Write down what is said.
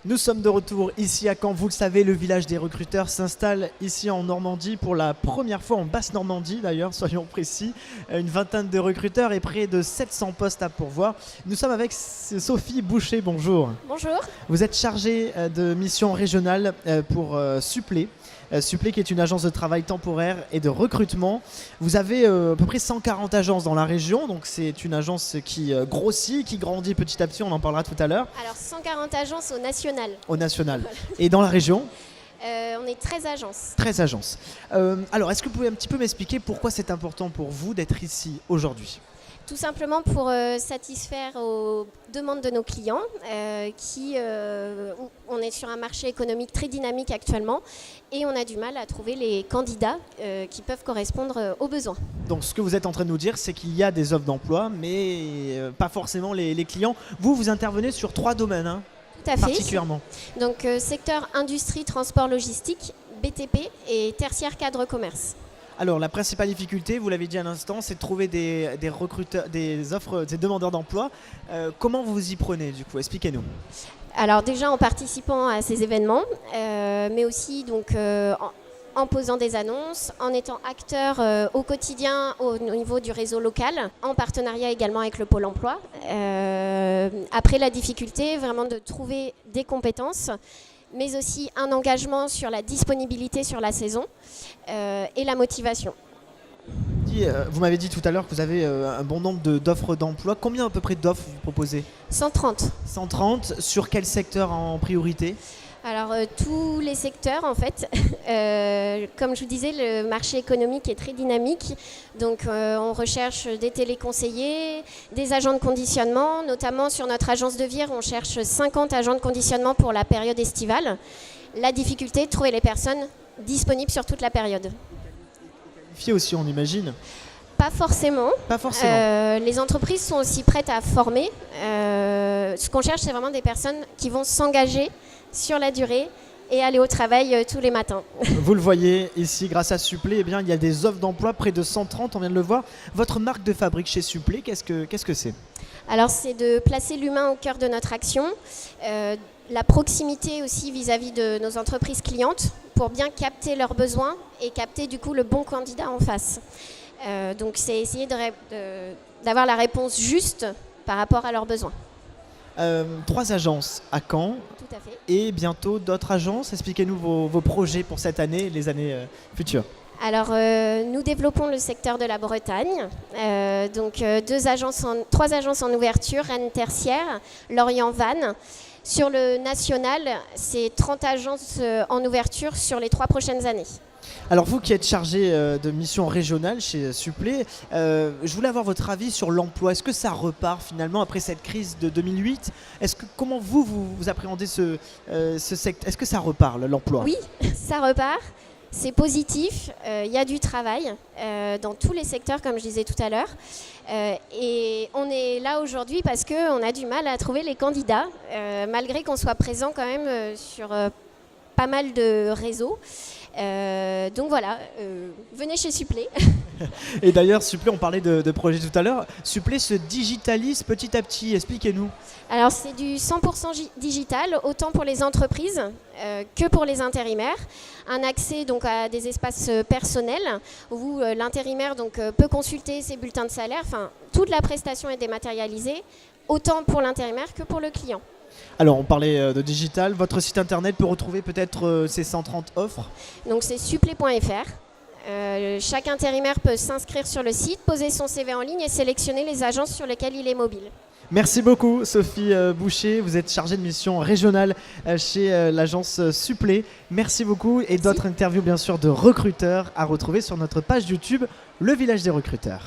Nous sommes de retour ici à Caen. Vous le savez, le village des recruteurs s'installe ici en Normandie pour la première fois en Basse-Normandie d'ailleurs, soyons précis. Une vingtaine de recruteurs et près de 700 postes à pourvoir. Nous sommes avec Sophie Boucher, bonjour. Bonjour. Vous êtes chargée de mission régionale pour Supplé. Supplé qui est une agence de travail temporaire et de recrutement. Vous avez à peu près 140 agences dans la région, donc c'est une agence qui grossit, qui grandit petit à petit, on en parlera tout à l'heure. Alors 140 agences au national. Au national. Voilà. Et dans la région On est 13 agences. 13 agences. Alors, est-ce que vous pouvez un petit peu m'expliquer pourquoi c'est important pour vous d'être ici aujourd'hui ? Tout simplement pour satisfaire aux demandes de nos clients, on est sur un marché économique très dynamique actuellement et on a du mal à trouver les candidats qui peuvent correspondre aux besoins. Donc ce que vous êtes en train de nous dire, c'est qu'il y a des offres d'emploi, mais pas forcément les clients. Vous intervenez sur 3 domaines, hein, Tout à fait. particulièrement. Donc secteur industrie, transport, logistique, BTP et tertiaire cadre commerce. Alors la principale difficulté, vous l'avez dit à l'instant, c'est de trouver des recruteurs, des offres, des demandeurs d'emploi. Comment vous vous y prenez du coup ? Expliquez-nous. Alors déjà en participant à ces événements, mais aussi donc, en posant des annonces, en étant acteur au quotidien au niveau du réseau local, en partenariat également avec le Pôle emploi. Après la difficulté vraiment de trouver des compétences, mais aussi un engagement sur la disponibilité sur la saison et la motivation. Vous m'avez dit tout à l'heure que vous avez un bon nombre d'offres d'emploi. Combien à peu près d'offres vous proposez ? 130. 130. Sur quel secteur en priorité ? Alors tous les secteurs en fait, comme je vous disais, le marché économique est très dynamique, donc on recherche des téléconseillers, des agents de conditionnement, notamment sur notre agence de Vire, on cherche 50 agents de conditionnement pour la période estivale. La difficulté, de trouver les personnes disponibles sur toute la période. Qualifié aussi, on imagine. Pas forcément. Pas forcément. Les entreprises sont aussi prêtes à former. Ce qu'on cherche, c'est vraiment des personnes qui vont s'engager sur la durée et aller au travail tous les matins. Vous le voyez ici, grâce à Supplé, eh bien, il y a des offres d'emploi, près de 130, on vient de le voir. Votre marque de fabrique chez Supplé, qu'est-ce que c'est ? Alors c'est de placer l'humain au cœur de notre action, la proximité aussi vis-à-vis de nos entreprises clientes pour bien capter leurs besoins et capter du coup le bon candidat en face. Donc c'est essayer d'avoir la réponse juste par rapport à leurs besoins. 3 agences à Caen. Tout à fait. Et bientôt d'autres agences. Expliquez-nous vos projets pour cette année et les années futures. Alors, nous développons le secteur de la Bretagne. Donc, 3 agences en ouverture, Rennes Tertiaire, Lorient-Vannes. Sur le national, c'est 30 agences en ouverture sur les 3 prochaines années. Alors vous qui êtes chargé de mission régionale chez Supplé, je voulais avoir votre avis sur l'emploi. Est-ce que ça repart finalement après cette crise de 2008 ? Comment vous appréhendez ce secteur ? Est-ce que ça repart l'emploi ? Oui, ça repart. C'est positif. Il y a du travail dans tous les secteurs, comme je disais tout à l'heure. Et on est là aujourd'hui parce qu'on a du mal à trouver les candidats, malgré qu'on soit présent quand même sur pas mal de réseaux. Donc voilà, venez chez Supplé. Et d'ailleurs, Supplé, on parlait de projet tout à l'heure. Supplé se digitalise petit à petit. Expliquez-nous. Alors c'est du 100% digital, autant pour les entreprises que pour les intérimaires. Un accès donc à des espaces personnels où l'intérimaire donc, peut consulter ses bulletins de salaire. Enfin, toute la prestation est dématérialisée, autant pour l'intérimaire que pour le client. Alors, on parlait de digital. Votre site internet peut retrouver peut-être ces 130 offres ? Donc c'est supplé.fr. Chaque intérimaire peut s'inscrire sur le site, poser son CV en ligne et sélectionner les agences sur lesquelles il est mobile. Merci beaucoup Sophie Boucher, vous êtes chargée de mission régionale chez l'agence Supplé. Merci beaucoup et d'autres interviews bien sûr de recruteurs à retrouver sur notre page YouTube Le Village des recruteurs.